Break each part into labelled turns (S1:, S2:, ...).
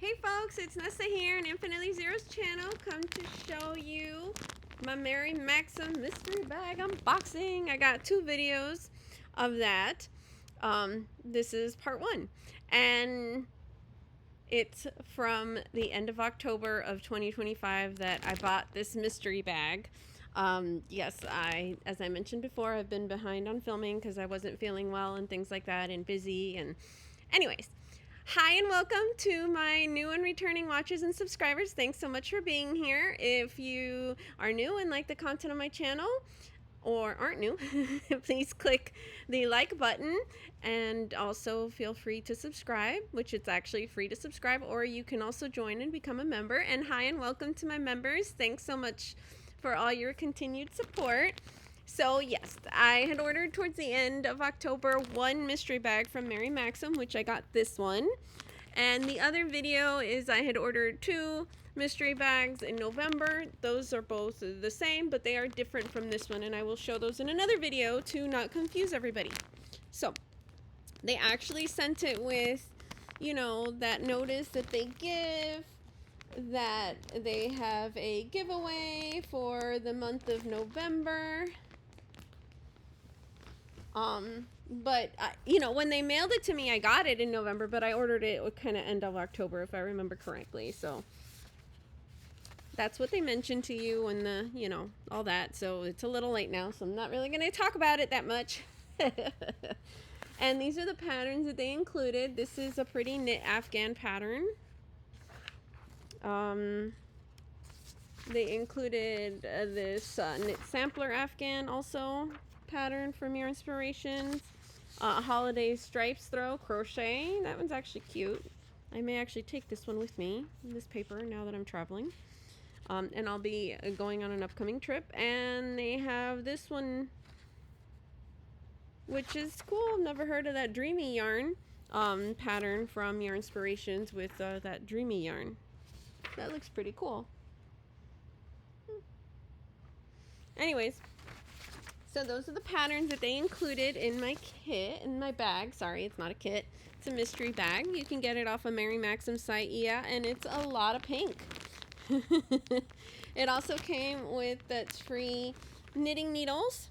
S1: Hey folks, it's Nessa here on Infinitely Zero's channel. Come to show you my Mary Maxim mystery bag unboxing. I got 2 videos of that. This is part 1. And it's from the end of October of 2025 that I bought this mystery bag. Yes, as I mentioned before, I've been behind on filming because I wasn't feeling well and things like that and busy. And anyways, hi and welcome to my new and returning watchers and subscribers. Thanks so much for being here. If you are new and like the content of my channel, or aren't new, please click the like button and also feel free to subscribe, which it's actually free to subscribe, or you can also join and become a member. And hi and welcome to my members. Thanks so much for all your continued support. So yes, I had ordered towards the end of October 1 mystery bag from Mary Maxim, which I got this one. And the other video is I had ordered 2 mystery bags in November. Those are both the same, but they are different from this one, and I will show those in another video to not confuse everybody. So they actually sent it with, you know, that notice that they give that they have a giveaway for the month of November. But you know, when they mailed it to me, I got it in November, but I ordered it kind of end of October, if I remember correctly. So that's what they mentioned to you and the, you know, all that. So it's a little late now, so I'm not really going to talk about it that much. And these are the patterns that they included. This is a pretty knit Afghan pattern. They included this knit sampler Afghan also pattern from your inspirations. Holiday stripes throw crochet. That one's actually cute. I may actually take this one with me, this paper, now that I'm traveling. And I'll be going on an upcoming trip. And they have this one, which is cool. I've never heard of that dreamy yarn pattern from your inspirations with that dreamy yarn. That looks pretty cool. Anyways, so those are the patterns that they included in my kit, in my bag. Sorry, it's not a kit. It's a mystery bag. You can get it off of Mary Maxim's site, yeah, and it's a lot of pink. It also came with that's free knitting needles,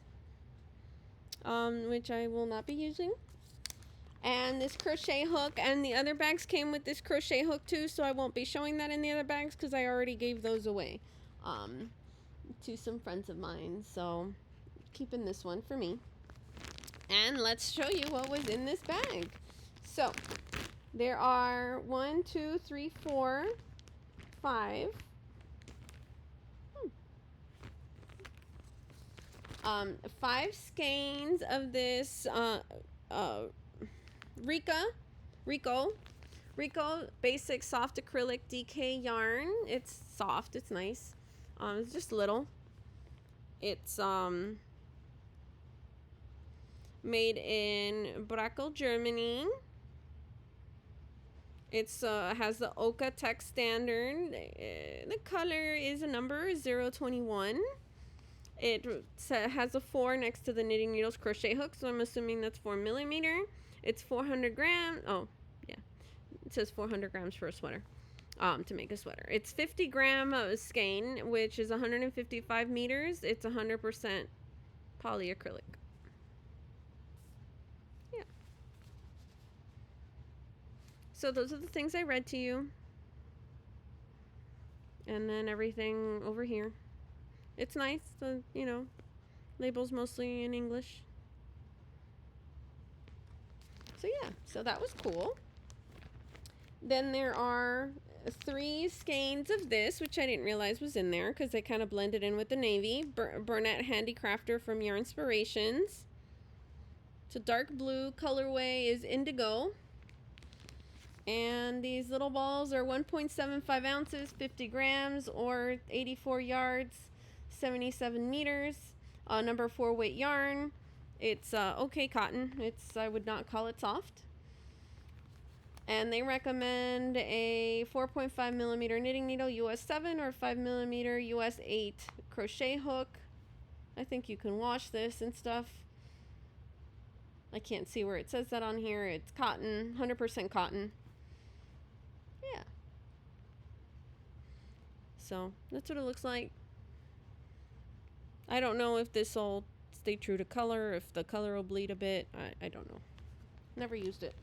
S1: which I will not be using. And this crochet hook, and the other bags came with this crochet hook too, so I won't be showing that in the other bags because I already gave those away to some friends of mine. So keeping this one for me. And let's show you what was in this bag. So there are 1, 2, 3, 4, 5. 5 skeins of this Rico basic soft acrylic DK yarn. It's soft, it's nice. It's just little. It's made in Brackel, Germany. It's has the Oka text standard. The color is a number 021. It has a 4 next to the knitting needles crochet hook, so I'm assuming that's 4mm. It's 400 grams. Oh, yeah. It says 400 grams for a sweater. To make a sweater. It's 50 gram skein, which is 155 meters. It's 100% polyacrylic. Yeah. So those are the things I read to you. And then everything over here. It's nice. The, you know, labels mostly in English. So yeah, so that was cool. Then there are 3 skeins of this, which I didn't realize was in there because they kind of blended in with the navy. Burnett Handicrafter from Your Inspirations. It's a dark blue. Colorway is indigo. And these little balls are 1.75 ounces, 50 grams, or 84 yards, 77 meters. Number 4 weight yarn. It's okay cotton. I would not call it soft. And they recommend a 4.5mm knitting needle US 7 or 5mm US 8 crochet hook. I think you can wash this and stuff. I can't see where it says that on here. It's cotton, 100% cotton. Yeah. So that's what it looks like. I don't know if this will stay true to color, if the color will bleed a bit. I don't know. Never used it.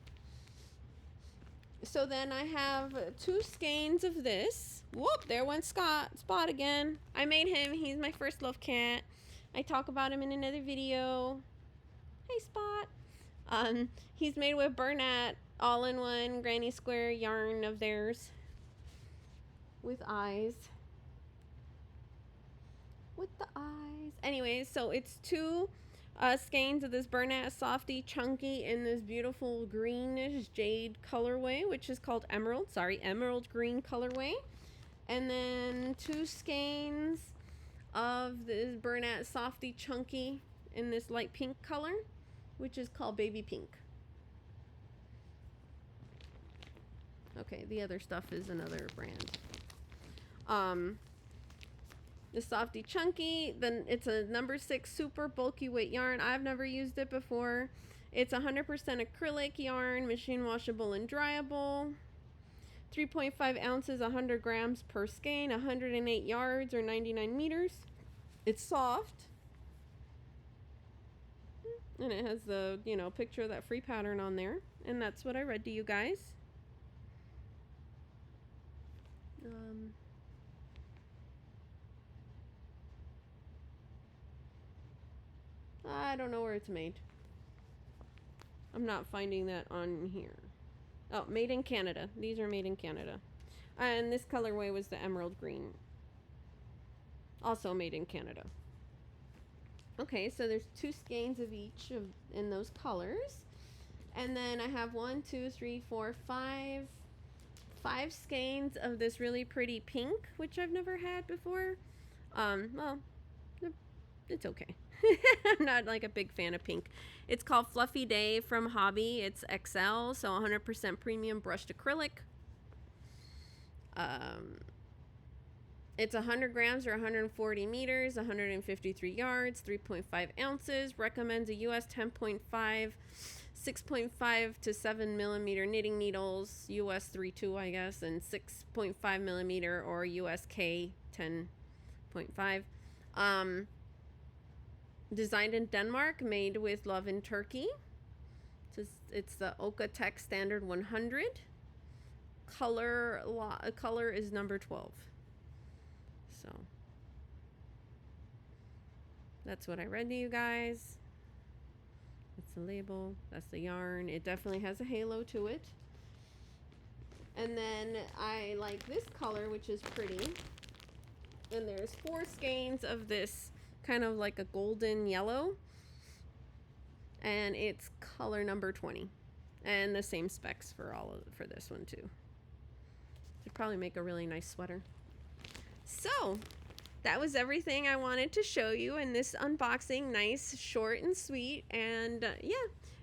S1: So then I have 2 skeins of this. Whoop, there went Spot again. I made him. He's my first love cat. I talk about him in another video. Hey, Spot. He's made with Bernat all-in-one granny square yarn of theirs with eyes. With the eyes. Anyways, so it's 2 skeins of this Bernat Softy Chunky in this beautiful greenish jade colorway, which is called emerald green colorway. And then 2 skeins of this Bernat Softy Chunky in this light pink color, which is called baby pink. Okay, the other stuff is another brand. The Softy Chunky, then it's a number 6 super bulky weight yarn. I've never used it before. It's 100% acrylic yarn, machine washable and dryable. 3.5 ounces, 100 grams per skein, 108 yards or 99 meters. It's soft. And it has the, picture of that free pattern on there. And that's what I read to you guys. I don't know where it's made. I'm not finding that on here. Oh, made in Canada. These are made in Canada. And this colorway was the emerald green. Also made in Canada. Okay, so there's 2 skeins of each in those colors. And then I have 5 skeins of this really pretty pink, which I've never had before. Well, it's okay. I'm not like a big fan of pink. It's called Fluffy Day from Hobby. It's XL, so 100% premium brushed acrylic. It's 100 grams or 140 meters, 153 yards, 3.5 ounces. Recommends a US 10.5, 6.5 to 7 millimeter knitting needles, US 3.2 I guess, and 6.5 millimeter or US K 10.5. Designed in Denmark, made with love in Turkey. It's the Oka Tech Standard 100. Color is number 12. So that's what I read to you guys. That's the label. That's the yarn. It definitely has a halo to it. And then I like this color, which is pretty. And there's 4 skeins of this kind of like a golden yellow, and it's color number 20, and the same specs for for this one too. Should probably make a really nice sweater. So that was everything I wanted to show you in this unboxing. Nice, short and sweet, and yeah,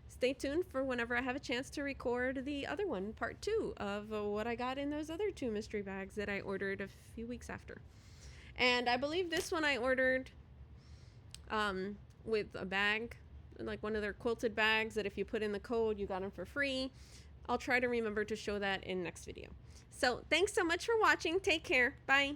S1: stay tuned for whenever I have a chance to record the other one, part 2 of what I got in those other 2 mystery bags that I ordered a few weeks after. And I believe this one I ordered with a bag, like one of their quilted bags that if you put in the code, you got them for free. I'll try to remember to show that in next video. So thanks so much for watching. Take care. Bye.